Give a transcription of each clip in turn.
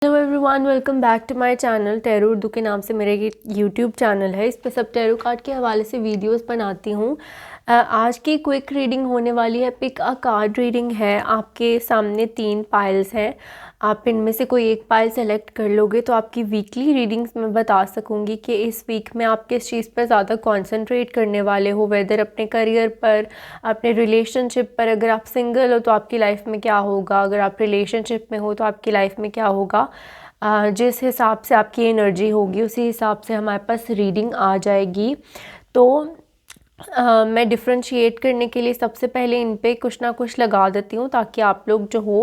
Hello everyone, welcome back to my channel. Tarot Urdu के नाम से मेरा ये यूट्यूब चैनल है। इस पर सब टैरो कार्ड के हवाले से वीडियोस बनाती हूँ। आज की क्विक रीडिंग होने वाली है, पिक अ कार्ड रीडिंग है। आपके सामने 3 पाइल्स हैं, आप इनमें से कोई एक पाइल सेलेक्ट कर लोगे तो आपकी वीकली रीडिंग्स मैं बता सकूँगी कि इस वीक में आप किस चीज़ पर ज़्यादा कंसंट्रेट करने वाले हो, वेदर अपने करियर पर, अपने रिलेशनशिप पर। अगर आप सिंगल हो तो आपकी लाइफ में क्या होगा, अगर आप रिलेशनशिप में हो तो आपकी लाइफ में क्या होगा। जिस हिसाब से आपकी एनर्जी होगी उसी हिसाब से हमारे पास रीडिंग आ जाएगी। तो मैं डिफ्रेंशिएट करने के लिए सबसे पहले इन पे कुछ ना कुछ लगा देती हूँ ताकि आप लोग जो हो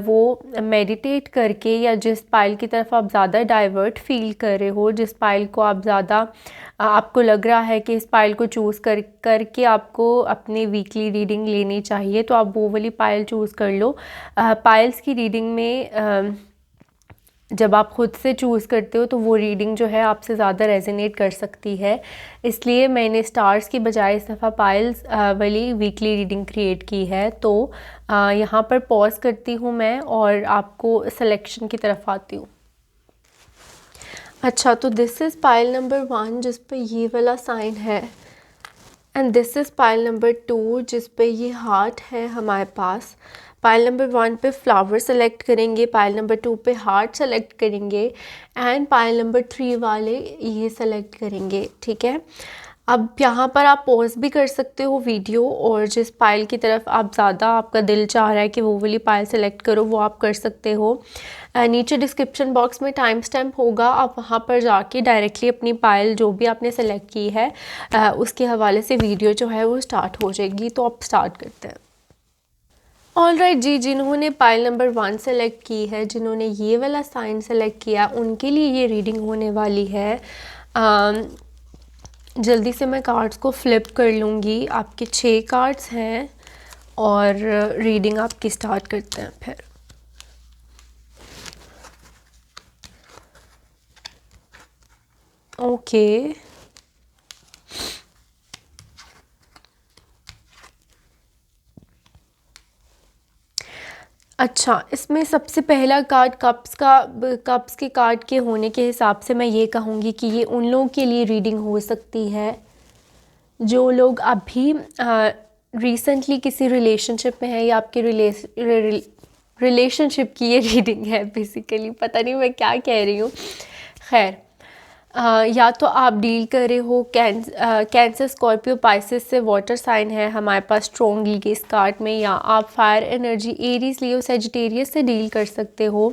वो मेडिटेट करके, या जिस पाइल की तरफ आप ज़्यादा डाइवर्ट फील कर रहे हो, जिस पाइल को आप ज़्यादा आपको लग रहा है कि इस पाइल को चूज़ करके आपको अपनी वीकली रीडिंग लेनी चाहिए, तो आप वो वाली पाइल चूज़ कर लो। पाइल्स की रीडिंग में जब आप ख़ुद से चूज़ करते हो तो वो रीडिंग जो है आपसे ज़्यादा रेजोनेट कर सकती है। इसलिए मैंने स्टार्स की बजाय इस दफ़ा पाइल्स वाली वीकली रीडिंग क्रिएट की है। तो यहाँ पर पॉज करती हूँ मैं और आपको सिलेक्शन की तरफ आती हूँ। अच्छा, तो दिस इज़ पाइल नंबर 1 जिस पे ये वाला साइन है, and this is pile number 2 जिस पे ये हार्ट है हमारे पास। पाइल नंबर 1 पे फ्लावर सेलेक्ट करेंगे, पाइल नंबर 2 पे हार्ट सेलेक्ट करेंगे, एंड पाइल नंबर 3 वाले ये सेलेक्ट करेंगे। ठीक है, अब यहाँ पर आप पॉज भी कर सकते हो वीडियो, और जिस पाइल की तरफ आप ज़्यादा आपका दिल चाह रहा है कि वो वाली पाइल सेलेक्ट करो वो आप कर सकते हो। नीचे डिस्क्रिप्शन बॉक्स में टाइम स्टैम्प होगा, आप वहाँ पर जाके डायरेक्टली अपनी पाइल जो भी आपने सेलेक्ट की है उसके हवाले से वीडियो जो है वो स्टार्ट हो जाएगी। तो आप स्टार्ट करते हैं। ऑलराइट जी, जिन्होंने पाइल नंबर 1 सेलेक्ट की है, जिन्होंने ये वाला साइन सेलेक्ट किया, उनके लिए ये रीडिंग होने वाली है। जल्दी से मैं कार्ड्स को फ्लिप कर लूँगी। आपके 6 कार्ड्स हैं और रीडिंग आपकी स्टार्ट करते हैं फिर। ओके, अच्छा, इसमें सबसे पहला कार्ड कप्स के कार्ड के होने के हिसाब से मैं ये कहूँगी कि ये उन लोगों के लिए रीडिंग हो सकती है जो लोग अभी रिसेंटली किसी रिलेशनशिप में है, या आपके रिलेशनशिप की ये रीडिंग है बेसिकली। पता नहीं मैं क्या कह रही हूँ। खैर, या तो आप डील कर रहे हो कैंसर, स्कॉर्पियो, पाइसेस से, वाटर साइन है हमारे पास स्ट्रॉन्गली के इस कार्ड में, या आप फायर एनर्जी, एरीज, लियो, सेजिटेरियस से डील कर सकते हो।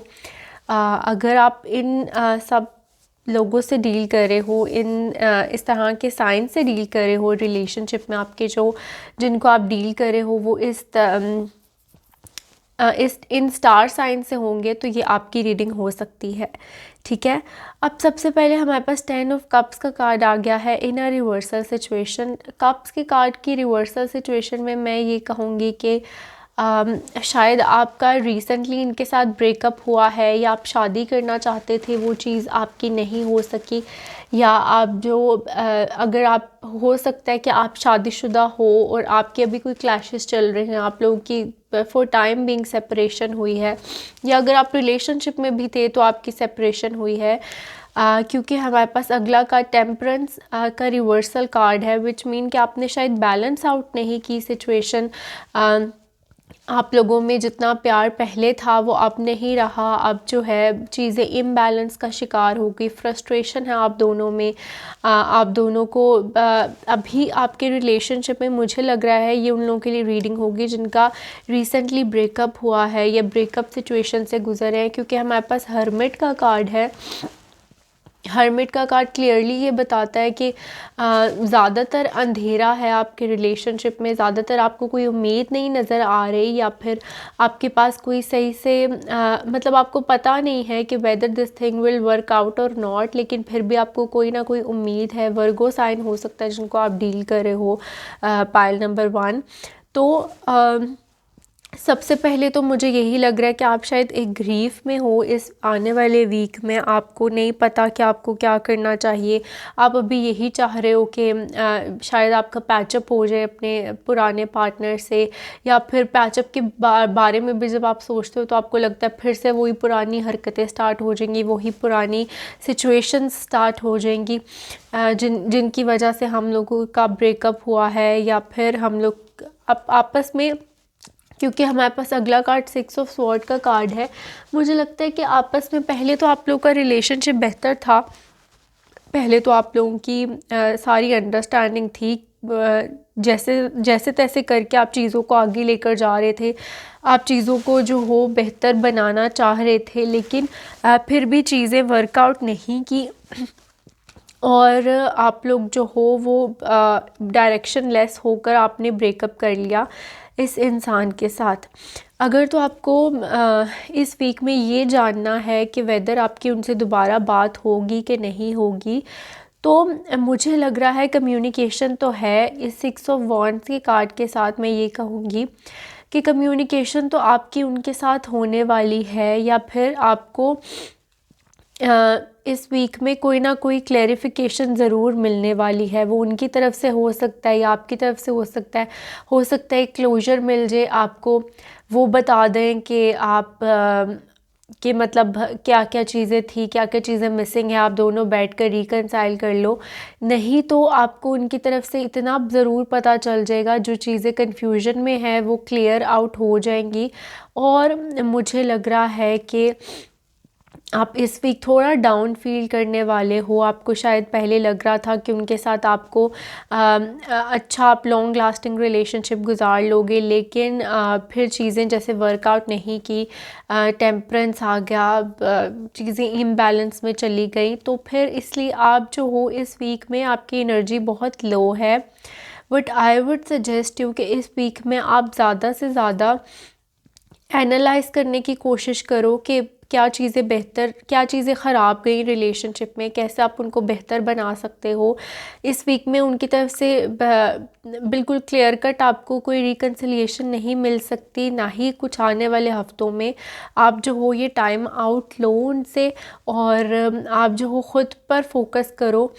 अगर आप इन सब लोगों से डील कर रहे हो, इस तरह के साइन से डील कर रहे हो रिलेशनशिप में, आपके जिनको आप डील कर रहे हो वो इन स्टार साइन से होंगे, तो ये आपकी रीडिंग हो सकती है। ठीक है, अब सबसे पहले हमारे पास 10 ऑफ कप्स का कार्ड आ गया है इन अ रिवर्सल सिचुएशन। कप्स के कार्ड की रिवर्सल सिचुएशन में मैं ये कहूँगी कि शायद आपका रिसेंटली इनके साथ ब्रेकअप हुआ है, या आप शादी करना चाहते थे, वो चीज़ आपकी नहीं हो सकी, या आप अगर आप, हो सकता है कि आप शादीशुदा हो और आपके अभी कोई क्लैशेस चल रहे हैं, आप लोगों की फॉर टाइम बीइंग सेपरेशन हुई है, या अगर आप रिलेशनशिप में भी थे तो आपकी सेपरेशन हुई है। क्योंकि हमारे पास अगला कार्ड टेम्परेंस का रिवर्सल कार्ड है, विच मीन कि आपने शायद बैलेंस आउट नहीं की सिचुएशन। आप लोगों में जितना प्यार पहले था वो अब नहीं रहा, अब जो है चीज़ें इम्बैलेंस का शिकार हो गई, फ्रस्ट्रेशन है आप दोनों में। आप दोनों को अभी आपके रिलेशनशिप में मुझे लग रहा है ये उन लोगों के लिए रीडिंग होगी जिनका रिसेंटली ब्रेकअप हुआ है या ब्रेकअप सिचुएशन से गुजरे हैं, क्योंकि हमारे पास हर्मिट का कार्ड है। हर्मिट का कार्ड क्लियरली ये बताता है कि ज़्यादातर अंधेरा है आपके रिलेशनशिप में, ज़्यादातर आपको कोई उम्मीद नहीं नज़र आ रही, या फिर आपके पास कोई सही से मतलब आपको पता नहीं है कि whether this thing will work out और नॉट, लेकिन फिर भी आपको कोई ना कोई उम्मीद है। वर्गो साइन हो सकता है जिनको आप डील कर रहे हो, पाइल नंबर 1। तो सबसे पहले तो मुझे यही लग रहा है कि आप शायद एक ग्रीफ में हो इस आने वाले वीक में, आपको नहीं पता कि आपको क्या करना चाहिए। आप अभी यही चाह रहे हो कि शायद आपका पैचअप हो जाए अपने पुराने पार्टनर से, या फिर पैचअप के बारे में भी जब आप सोचते हो तो आपको लगता है फिर से वही पुरानी हरकतें स्टार्ट हो जाएंगी, वही पुरानी सिचुएशन स्टार्ट हो जाएंगी जिनकी वजह से हम लोगों का ब्रेकअप हुआ है, या फिर हम लोग आपस में, क्योंकि हमारे पास अगला कार्ड 6 ऑफ स्वॉर्ड का कार्ड है। मुझे लगता है कि आपस में पहले तो आप लोगों का रिलेशनशिप बेहतर था, पहले तो आप लोगों की सारी अंडरस्टैंडिंग थी, जैसे जैसे तैसे करके आप चीज़ों को आगे लेकर जा रहे थे, आप चीज़ों को जो हो बेहतर बनाना चाह रहे थे, लेकिन फिर भी चीज़ें वर्कआउट नहीं की और आप लोग जो हो वो डायरेक्शन लेस होकर आपने ब्रेकअप कर लिया इस इंसान के साथ। अगर तो आपको इस वीक में ये जानना है कि वेदर आपकी उनसे दोबारा बात होगी कि नहीं होगी, तो मुझे लग रहा है कम्युनिकेशन तो है। इस 6 ऑफ वॉन्ड्स के कार्ड के साथ मैं ये कहूँगी कि कम्युनिकेशन तो आपकी उनके साथ होने वाली है, या फिर आपको इस वीक में कोई ना कोई क्लैरिफिकेशन ज़रूर मिलने वाली है। वो उनकी तरफ से हो सकता है या आपकी तरफ से हो सकता है क्लोजर मिल जाए आपको, वो बता दें कि आप कि मतलब क्या क्या चीज़ें थी, क्या क्या चीज़ें मिसिंग है, आप दोनों बैठकर रिकंसाइल कर लो। नहीं तो आपको उनकी तरफ से इतना ज़रूर पता चल जाएगा, जो चीज़ें कन्फ्यूजन में है वो क्लियर आउट हो जाएंगी। और मुझे लग रहा है कि आप इस वीक थोड़ा डाउन फील करने वाले हो। आपको शायद पहले लग रहा था कि उनके साथ आपको अच्छा आप लॉन्ग लास्टिंग रिलेशनशिप गुजार लोगे, लेकिन फिर चीज़ें जैसे वर्कआउट नहीं की, टेम्परेंस आ गया, चीज़ें इम्बैलेंस में चली गई, तो फिर इसलिए आप जो हो इस वीक में आपकी एनर्जी बहुत लो है। But I would suggest you कि इस वीक में आप ज़्यादा से ज़्यादा एनालाइज करने की कोशिश करो कि क्या चीज़ें ख़राब गई रिलेशनशिप में, कैसे आप उनको बेहतर बना सकते हो। इस वीक में उनकी तरफ से बिल्कुल क्लियर कट आपको कोई रिकन्सिलिएशन नहीं मिल सकती, ना ही कुछ आने वाले हफ्तों में। आप जो हो ये टाइम आउट लो उनसे, और आप जो हो ख़ुद पर फोकस करो।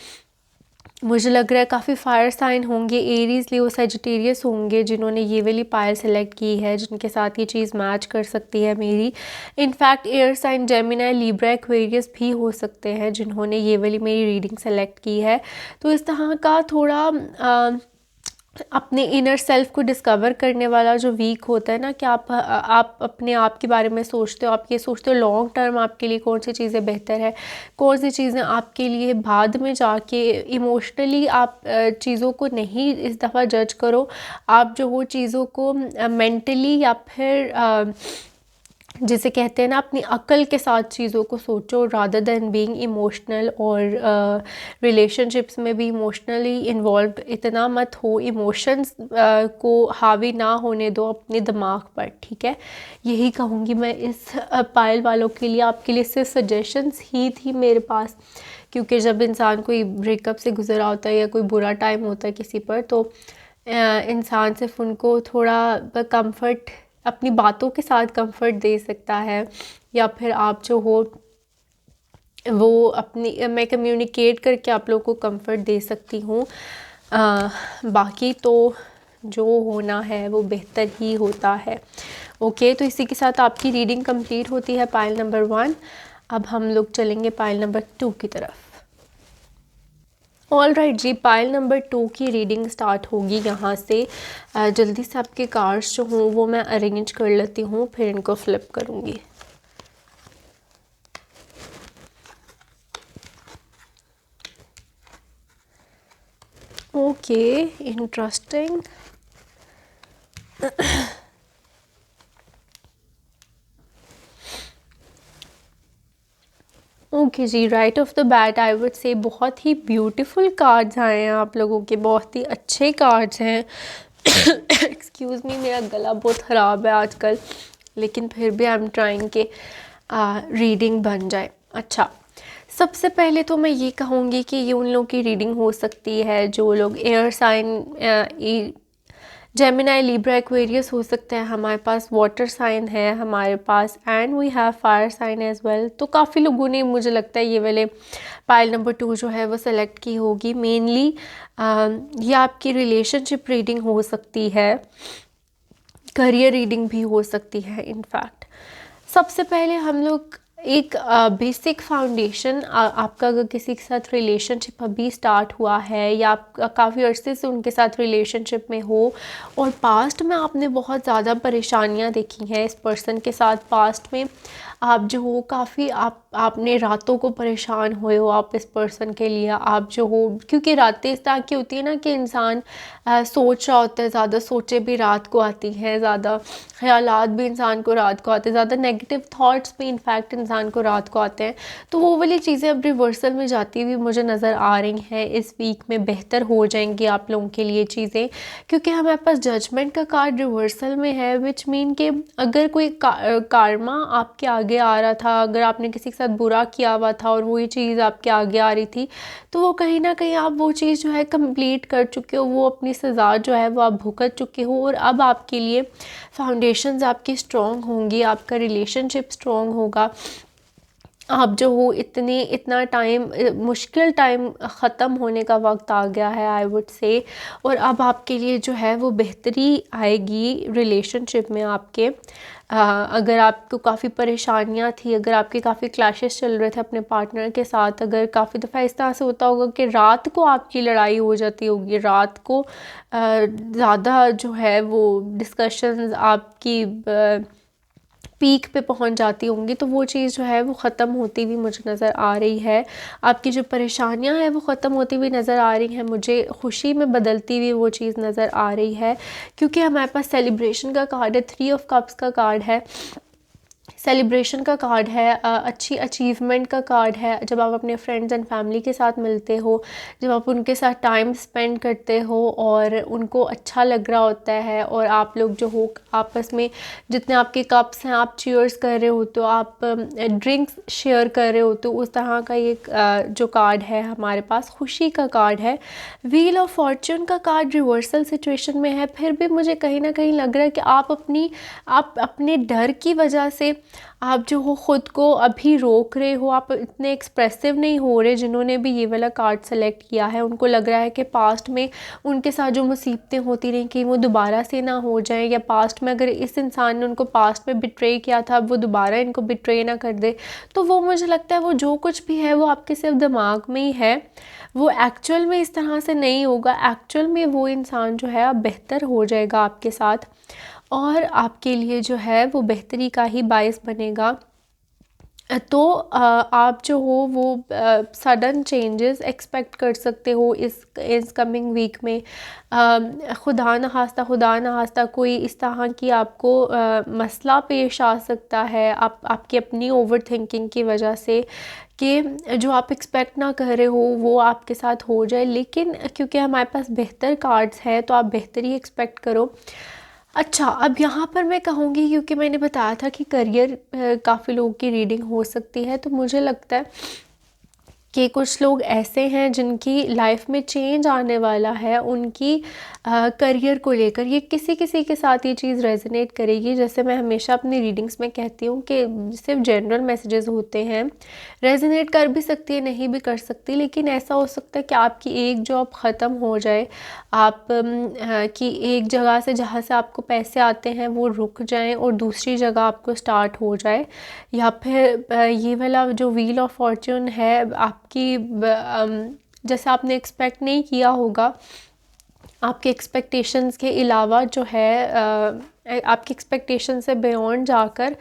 मुझे लग रहा है काफ़ी फायर साइन होंगे, एरीज़, लियो, सजिटेरियस होंगे जिन्होंने ये वाली पायल सेलेक्ट की है, जिनके साथ ये चीज़ मैच कर सकती है मेरी। In fact air sign Gemini, Libra, Aquarius भी हो सकते हैं जिन्होंने ये वाली मेरी रीडिंग सेलेक्ट की है। तो इस तरह का थोड़ा अपने इनर सेल्फ को डिस्कवर करने वाला जो वीक होता है ना, कि आप अपने आप के बारे में सोचते हो, आप ये सोचते हो लॉन्ग टर्म आपके लिए कौन सी चीज़ें बेहतर है, कौन सी चीज़ें आपके लिए बाद में जाके इमोशनली आप चीज़ों को नहीं इस दफ़ा जज करो। आप जो वो चीज़ों को मेंटली या फिर जिसे कहते हैं ना अपनी अक्ल के साथ चीज़ों को सोचो, रादर दैन बीइंग इमोशनल। और रिलेशनशिप्स में भी इमोशनली इन्वॉल्व इतना मत हो, इमोशंस को हावी ना होने दो अपने दिमाग पर, ठीक है। यही कहूँगी मैं इस पायल वालों के लिए। आपके लिए सिर्फ सजेशंस ही थी मेरे पास, क्योंकि जब इंसान कोई ब्रेकअप से गुजरा होता है या कोई बुरा टाइम होता है किसी पर, तो इंसान सिर्फ उनको थोड़ा कंफर्ट, अपनी बातों के साथ कंफर्ट दे सकता है, या फिर आप जो हो वो अपनी मैं कम्युनिकेट करके आप लोगों को कंफर्ट दे सकती हूँ। बाकी तो जो होना है वो बेहतर ही होता है। ओके, तो इसी के साथ आपकी रीडिंग कंप्लीट होती है पायल नंबर 1। अब हम लोग चलेंगे पायल नंबर 2 की तरफ। ऑल राइट जी, पायल नंबर 2 की रीडिंग स्टार्ट होगी यहाँ से। जल्दी से आपके कार्ड्स जो हों वो मैं अरेंज कर लेती हूँ, फिर इनको फ्लिप करूँगी। Okay, interesting. ओके जी, right off the bat I would say बहुत ही ब्यूटीफुल कार्ड्स आए हैं आप लोगों के, बहुत ही अच्छे कार्ड्स हैं। एक्सक्यूज़ मी, मेरा गला बहुत ख़राब है आजकल, लेकिन फिर भी आई एम ट्राइंग के रीडिंग बन जाए। अच्छा, सबसे पहले तो मैं ये कहूँगी कि ये उन लोगों की रीडिंग हो सकती है जो लोग air sign Gemini, Libra, Aquarius हो सकता है, हमारे पास वाटर साइन है हमारे पास, and we have fire sign as well. तो काफ़ी लोगों ने मुझे लगता है ये वाले पाइल नंबर 2 जो है वो सेलेक्ट की होगी। मेनली ये आपकी रिलेशनशिप रीडिंग हो सकती है, करियर रीडिंग भी हो सकती है। इनफैक्ट सबसे पहले हम लोग एक बेसिक फाउंडेशन, आपका अगर किसी के साथ रिलेशनशिप अभी स्टार्ट हुआ है या आप काफ़ी अरसे से उनके साथ रिलेशनशिप में हो और पास्ट में आपने बहुत ज़्यादा परेशानियां देखी हैं इस पर्सन के साथ, पास्ट में आप जो हो काफ़ी आपने रातों को परेशान हुए हो आप इस पर्सन के लिए, आप जो हो, क्योंकि रातें इस तरह की होती है ना कि इंसान सोच रहा होता है, ज़्यादा सोचे भी रात को आती हैं, ज़्यादा ख़यालात भी इंसान को रात को आते हैं, ज़्यादा नेगेटिव थॉट्स भी इनफैक्ट इंसान को रात को आते हैं। तो वो वाली चीज़ें अब रिवर्सल में जाती हुई मुझे नज़र आ रही हैं। इस वीक में बेहतर हो जाएंगी आप लोगों के लिए चीज़ें, क्योंकि हमारे पास जजमेंट का कार्ड रिवर्सल में है, विच मीन कि अगर कोई कार्मा आपके आगे आ रहा था, अगर आपने किसी के साथ बुरा किया हुआ था और वही चीज़ आपके आगे आ रही थी, तो वो कहीं ना कहीं आप वो चीज़ जो है कंप्लीट कर चुके हो, वो अपनी सज़ा जो है वो आप भुगत चुके हो, और अब आपके लिए फाउंडेशंस आपकी स्ट्रॉन्ग होंगी, आपका रिलेशनशिप स्ट्रॉन्ग होगा। आप जो हो इतना टाइम, मुश्किल टाइम ख़त्म होने का वक्त आ गया है आई वुड से, और अब आपके लिए जो है वो बेहतरी आएगी रिलेशनशिप में आपके। अगर आपको काफ़ी परेशानियां थी, अगर आपके काफ़ी क्लैशेस चल रहे थे अपने पार्टनर के साथ, अगर काफ़ी दफ़ा इस तरह से होता होगा कि रात को आपकी लड़ाई हो जाती होगी, रात को ज़्यादा जो है वो डिस्कशंस आपकी पीक पे पहुंच जाती होंगी, तो वो चीज़ जो है वो ख़त्म होती हुई मुझे नज़र आ रही है। आपकी जो परेशानियां हैं वो ख़त्म होती हुई नज़र आ रही हैं, मुझे खुशी में बदलती हुई वो चीज़ नज़र आ रही है, क्योंकि हमारे पास सेलिब्रेशन का कार्ड है, 3 ऑफ कप्स का कार्ड है, सेलिब्रेशन का कार्ड है, अच्छी अचीवमेंट का कार्ड है। जब आप अपने फ्रेंड्स एंड फैमिली के साथ मिलते हो, जब आप उनके साथ टाइम स्पेंड करते हो और उनको अच्छा लग रहा होता है, और आप लोग जो हो आपस में जितने आपके कप्स हैं आप चीयर्स कर रहे हो, तो आप ड्रिंक्स शेयर कर रहे हो, तो उस तरह का ये जो कार्ड है हमारे पास खुशी का कार्ड है। व्हील ऑफ फॉर्च्यून का कार्ड रिवर्सल सिचुएशन में है, फिर भी मुझे कहीं ना कहीं लग रहा है कि आप अपने डर की वजह से आप जो हो ख़ुद को अभी रोक रहे हो, आप इतने एक्सप्रेसिव नहीं हो रहे। जिन्होंने भी ये वाला कार्ड सेलेक्ट किया है उनको लग रहा है कि पास्ट में उनके साथ जो मुसीबतें होती रहीं कि वो दोबारा से ना हो जाएं, या पास्ट में अगर इस इंसान ने उनको पास्ट में बिट्रे किया था अब वो दोबारा इनको बिट्रे ना कर दे। तो वो मुझे लगता है वो जो कुछ भी है वो आपके सिर्फ दिमाग में ही है, वो एक्चुअल में इस तरह से नहीं होगा। एक्चुअल में वो इंसान जो है अब बेहतर हो जाएगा आपके साथ, और आपके लिए जो है वो बेहतरी का ही बायस बनेगा। तो आप जो हो वो सडन चेंजेस एक्सपेक्ट कर सकते हो इस कमिंग वीक में। खुदा न खास्ता कोई इस तरह की आपको मसला पेश आ सकता है आपकी अपनी ओवर थिंकिंग की वजह से, कि जो आप एक्सपेक्ट ना कर रहे हो वो आपके साथ हो जाए। लेकिन क्योंकि हमारे पास बेहतर कार्ड्स हैं तो आप बेहतरी एक्सपेक्ट करो। अच्छा, अब यहाँ पर मैं कहूँगी, क्योंकि मैंने बताया था कि करियर काफ़ी लोगों की रीडिंग हो सकती है, तो मुझे लगता है कि कुछ लोग ऐसे हैं जिनकी लाइफ में चेंज आने वाला है, उनकी करियर को लेकर। ये किसी किसी के साथ ये चीज़ रेजोनेट करेगी। जैसे मैं हमेशा अपनी रीडिंग्स में कहती हूँ कि सिर्फ जनरल मैसेजेस होते हैं, रेजोनेट कर भी सकती है नहीं भी कर सकती, लेकिन ऐसा हो सकता है कि आपकी एक जॉब ख़त्म हो जाए, आप कि एक जगह से जहाँ से आपको पैसे आते हैं वो रुक जाएं और दूसरी जगह आपको स्टार्ट हो जाए। या फिर ये वाला जो व्हील ऑफ फॉर्च्यून है आपकी जैसे आपने एक्सपेक्ट नहीं किया होगा, आपके एक्सपेक्टेशंस के अलावा जो है आपकी एक्सपेक्टेशन से बियॉन्ड जाकर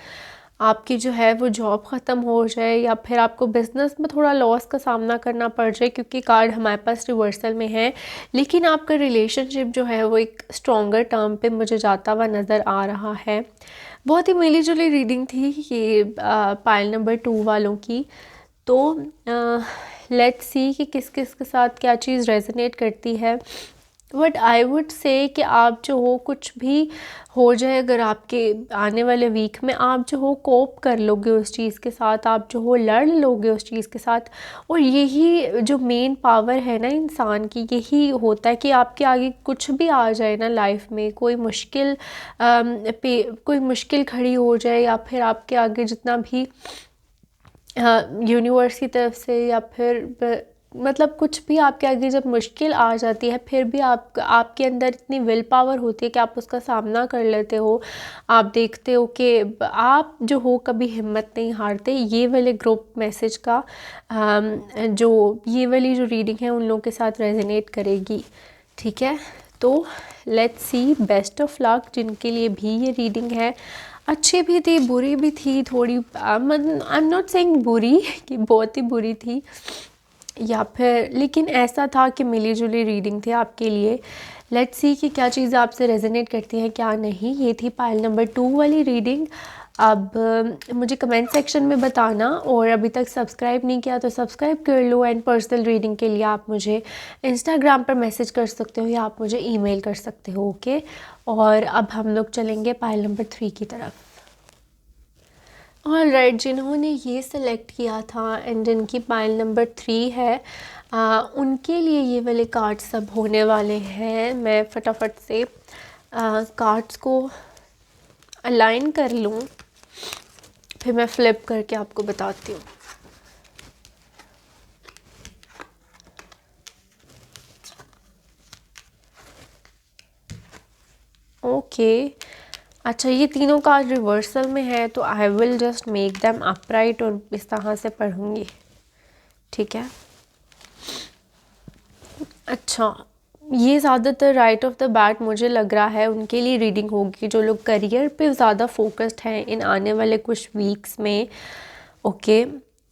आपकी जो है वो जॉब ख़त्म हो जाए, या फिर आपको बिज़नेस में थोड़ा लॉस का सामना करना पड़ जाए, क्योंकि कार्ड हमारे पास रिवर्सल में है। लेकिन आपका रिलेशनशिप जो है वो एक स्ट्रॉन्गर टर्म पे मुझे जाता हुआ नज़र आ रहा है। बहुत ही मिली जुली रीडिंग थी ये पाइल नंबर 2 वालों की। तो लेट्स सी कि किस किस के साथ क्या चीज़ रेजोनेट करती है। बट आई वुड से कि आप जो हो कुछ भी हो जाए, अगर आपके आने वाले वीक में आप जो हो कोप कर लोगे उस चीज़ के साथ, आप जो हो लड़ लोगे उस चीज़ के साथ। और यही जो मेन पावर है ना इंसान की, यही होता है कि आपके आगे कुछ भी आ जाए ना लाइफ में, कोई मुश्किल पे कोई मुश्किल खड़ी हो जाए, या फिर आपके आगे जितना भी यूनिवर्स की तरफ से या फिर मतलब कुछ भी आपके आगे जब मुश्किल आ जाती है, फिर भी आपके अंदर इतनी विल पावर होती है कि आप उसका सामना कर लेते हो। आप देखते हो कि आप जो हो कभी हिम्मत नहीं हारते। ये वाले ग्रुप मैसेज का जो ये वाली जो रीडिंग है उन लोगों के साथ रेजोनेट करेगी, ठीक है। तो let's see, best of luck जिनके लिए भी ये रीडिंग है। अच्छी भी थी, बुरी भी थी थोड़ी, आई एम नॉट सेइंग बुरी कि बहुत ही बुरी थी या फिर, लेकिन ऐसा था कि मिली जुली रीडिंग थी आपके लिए। लेट्स सी कि क्या चीज़ आपसे रेजोनेट करती है क्या नहीं। ये थी पाइल नंबर 2 वाली रीडिंग। अब मुझे कमेंट सेक्शन में बताना, और अभी तक सब्सक्राइब नहीं किया तो सब्सक्राइब कर लो। एंड पर्सनल रीडिंग के लिए आप मुझे इंस्टाग्राम पर मैसेज कर सकते हो या आप मुझे ईमेल कर सकते हो, ओके। और अब हम लोग चलेंगे पाइल नंबर 3 की तरफ। ऑल राइट, जिन्होंने ये सिलेक्ट किया था एंड जिनकी पाइल नंबर 3 है, उनके लिए ये वाले कार्ड्स सब होने वाले हैं। मैं फटाफट से कार्ड्स को अलाइन कर लूँ, फिर मैं फ्लिप करके आपको बताती हूँ। ओके अच्छा, ये तीनों कार्ड रिवर्सल में है, तो I will just make them upright और इस तरह से पढ़ूँगी, ठीक है। अच्छा, ये ज़्यादातर राइट ऑफ द बैट मुझे लग रहा है उनके लिए रीडिंग होगी जो लोग करियर पे ज़्यादा फोकस्ड हैं इन आने वाले कुछ वीक्स में, ओके।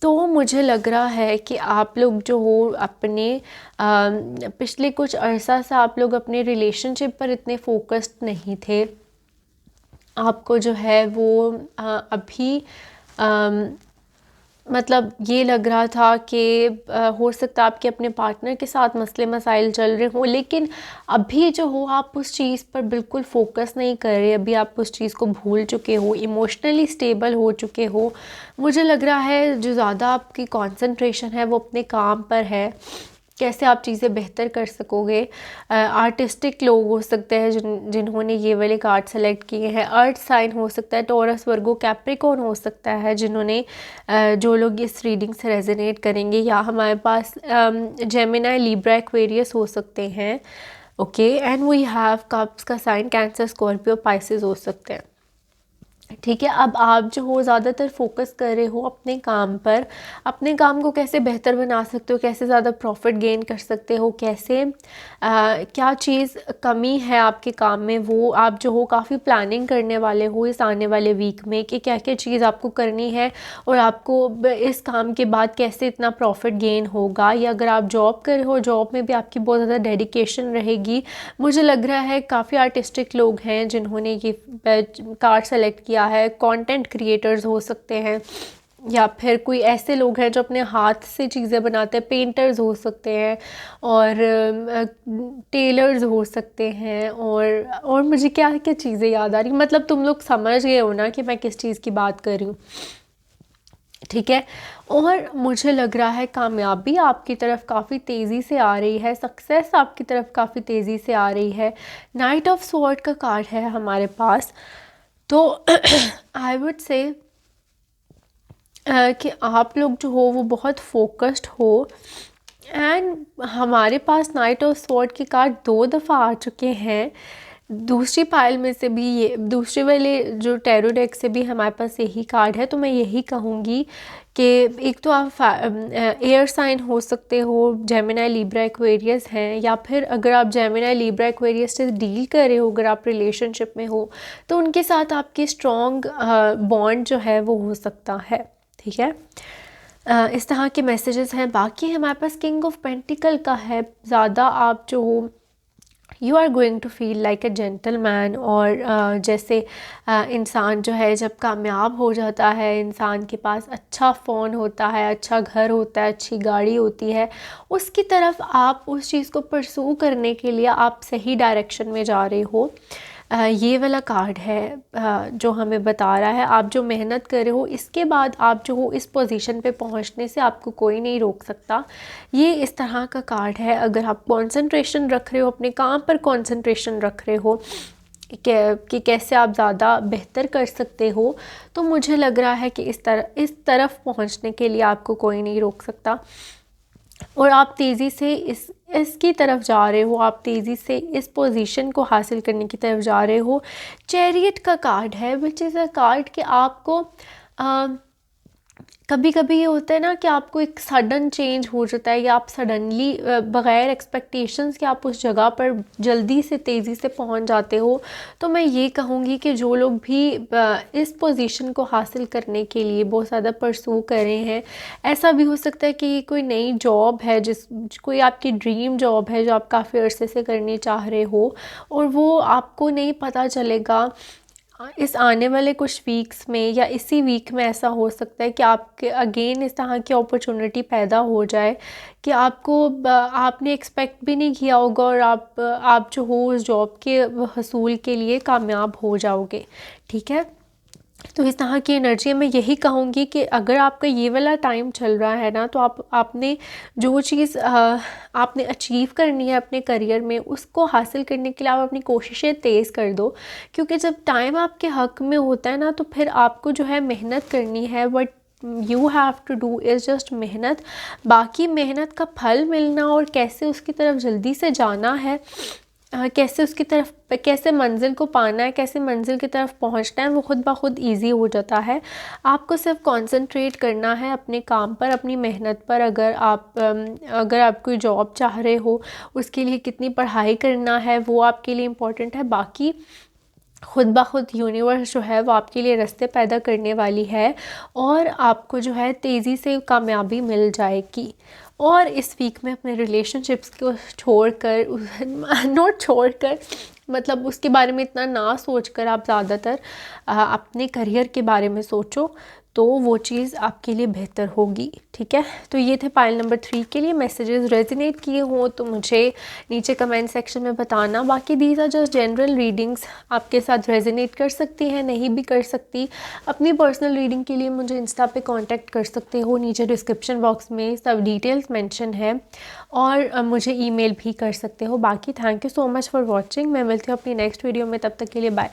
तो मुझे लग रहा है कि आप लोग जो हो अपने पिछले कुछ अरसा से आप लोग अपने रिलेशनशिप पर इतने फोकस्ड नहीं थे। आपको जो है वो अभी मतलब ये लग रहा था कि हो सकता है आपके अपने पार्टनर के साथ मसले मसाइल चल रहे हों, लेकिन अभी जो हो आप उस चीज़ पर बिल्कुल फोकस नहीं कर रहे। अभी आप उस चीज़ को भूल चुके हो, इमोशनली स्टेबल हो चुके हो। मुझे लग रहा है जो ज़्यादा आपकी कंसंट्रेशन है वो अपने काम पर है, कैसे आप चीज़ें बेहतर कर सकोगे। आर्टिस्टिक लोग हो सकते हैं जिन्होंने ये वाले कार्ड सेलेक्ट किए हैं। अर्थ साइन हो सकता है, टॉरस, वर्गो, कैप्रिकॉर्न हो सकता है जिन्होंने जो लोग इस रीडिंग से रेजोनेट करेंगे, या हमारे पास जेमिनी, लिब्रा, एक्वेरियस हो सकते हैं, okay. And we have cups का साइन कैंसर, स्कॉर्पियो, पाइसेस हो सकते हैं, ठीक है। अब आप जो हो ज़्यादातर फोकस कर रहे हो अपने काम पर, अपने काम को कैसे बेहतर बना सकते हो, कैसे ज़्यादा प्रॉफिट गेन कर सकते हो, कैसे क्या चीज़ कमी है आपके काम में, वो आप जो हो काफ़ी प्लानिंग करने वाले हो इस आने वाले वीक में कि क्या क्या चीज़ आपको करनी है और आपको इस काम के बाद कैसे इतना प्रॉफिट गेन होगा। या अगर आप जॉब कर रहे हो, जॉब में भी आपकी बहुत ज़्यादा डेडिकेशन रहेगी। मुझे लग रहा है काफ़ी आर्टिस्टिक लोग हैं जिन्होंने ये कार्ड सेलेक्ट किया है। कंटेंट क्रिएटर्स हो सकते हैं, या फिर कोई ऐसे लोग हैं जो अपने हाथ से चीज़ें बनाते हैं, पेंटर्स हो सकते हैं, और टेलर्स हो सकते हैं, और मुझे क्या क्या चीज़ें याद आ रही, मतलब तुम लोग समझ गए हो ना कि मैं किस चीज़ की बात कर रही हूँ, ठीक है। और मुझे लग रहा है कामयाबी आपकी तरफ काफ़ी तेज़ी से आ रही है, सक्सेस आपकी तरफ काफ़ी तेज़ी से आ रही है। नाइट ऑफ स्वॉर्ड का कार्ड है हमारे पास, तो आई वुड से कि आप लोग जो हो वो बहुत फोकस्ड हो। एंड हमारे पास नाइट ऑफ स्वॉर्ड के कार्ड 2 दफ़ा आ चुके हैं। दूसरी पाइल में से भी, ये दूसरे वाले जो टैरो डेक से भी हमारे पास यही कार्ड है। तो मैं यही कहूँगी कि एक तो आप एयर साइन हो सकते हो, जेमिनी, लिब्रा, एक्वेरियस हैं, या फिर अगर आप जेमिनी, लिब्रा, एक्वेरियस से डील कर रहे हो, अगर आप रिलेशनशिप में हो तो उनके साथ आपकी स्ट्रॉन्ग बॉन्ड जो है वो हो सकता है, ठीक है। इस तरह के मैसेजेस हैं। बाकी हमारे पास किंग ऑफ पेंटिकल का है। ज़्यादा आप जो हो you are going to feel like a gentleman. और जैसे इंसान जो है जब कामयाब हो जाता है, इंसान के पास अच्छा फ़ोन होता है, अच्छा घर होता है, अच्छी गाड़ी होती है, उसकी तरफ आप उस चीज़ को परसू करने के लिए आप सही डायरेक्शन में जा रहे हो। ये वाला कार्ड है जो हमें बता रहा है आप जो मेहनत कर रहे हो, इसके बाद आप जो हो इस पोजीशन पे पहुंचने से आपको कोई नहीं रोक सकता। ये इस तरह का कार्ड है। अगर आप कंसंट्रेशन रख रहे हो, अपने काम पर कंसंट्रेशन रख रहे हो कि कैसे आप ज़्यादा बेहतर कर सकते हो, तो मुझे लग रहा है कि इस तरफ पहुंचने के लिए आपको कोई नहीं रोक सकता और आप तेज़ी से इसकी तरफ जा रहे हो, आप तेज़ी से इस पोजीशन को हासिल करने की तरफ जा रहे हो। चैरियट का कार्ड है, विच इज़ अ कार्ड कि आपको कभी कभी ये होता है ना कि आपको एक सडन चेंज हो जाता है या आप सडनली बग़ैर एक्सपेक्टेशंस कि आप उस जगह पर जल्दी से तेज़ी से पहुंच जाते हो। तो मैं ये कहूँगी कि जो लोग भी इस पोजीशन को हासिल करने के लिए बहुत ज़्यादा परसू कर रहे हैं, ऐसा भी हो सकता है कि ये कोई नई जॉब है, कोई आपकी ड्रीम जॉब है जो आप काफ़ी अरसे से करने चाह रहे हो और वो आपको नहीं पता चलेगा इस आने वाले कुछ वीक्स में या इसी वीक में ऐसा हो सकता है कि आपके अगेन इस तरह की अपॉर्चुनिटी पैदा हो जाए कि आपने एक्सपेक्ट भी नहीं किया होगा और आप जो हो उस जॉब के हसूल के लिए कामयाब हो जाओगे। ठीक है, तो इस तरह की एनर्जी मैं यही कहूँगी कि अगर आपका ये वाला टाइम चल रहा है ना, तो आपने जो चीज़ आपने अचीव करनी है अपने करियर में, उसको हासिल करने के लिए आप अपनी कोशिशें तेज़ कर दो। क्योंकि जब टाइम आपके हक़ में होता है ना, तो फिर आपको जो है मेहनत करनी है। But you have to do is just मेहनत। बाकी मेहनत का फल मिलना और कैसे उसकी तरफ जल्दी से जाना है, कैसे उसकी तरफ कैसे मंजिल को पाना है, कैसे मंजिल की तरफ पहुंचना है, वो खुद ब खुद ईजी हो जाता है। आपको सिर्फ कंसंट्रेट करना है अपने काम पर, अपनी मेहनत पर। अगर आप कोई जॉब चाह रहे हो, उसके लिए कितनी पढ़ाई करना है वो आपके लिए इम्पोर्टेंट है। बाकी खुद ब खुद यूनिवर्स जो है वो आपके लिए रास्ते पैदा करने वाली है और आपको जो है तेज़ी से कामयाबी मिल जाएगी। और इस वीक में अपने रिलेशनशिप्स को छोड़कर नोट छोड़कर मतलब उसके बारे में इतना ना सोचकर आप ज़्यादातर अपने करियर के बारे में सोचो, तो वो चीज़ आपके लिए बेहतर होगी। ठीक है, तो ये थे पाइल नंबर 3 के लिए। मैसेजेस रेजोनेट किए हों तो मुझे नीचे कमेंट सेक्शन में बताना। बाकी these are just general readings, आपके साथ रेजोनेट कर सकती हैं, नहीं भी कर सकती। अपनी पर्सनल रीडिंग के लिए मुझे इंस्टा पे कांटेक्ट कर सकते हो, नीचे डिस्क्रिप्शन बॉक्स में सब डिटेल्स मेंशन है और मुझे ईमेल भी कर सकते हो। बाकी thank you so much for watching. मैं मिलती हूँ अपनी नेक्स्ट वीडियो में, तब तक के लिए बाय।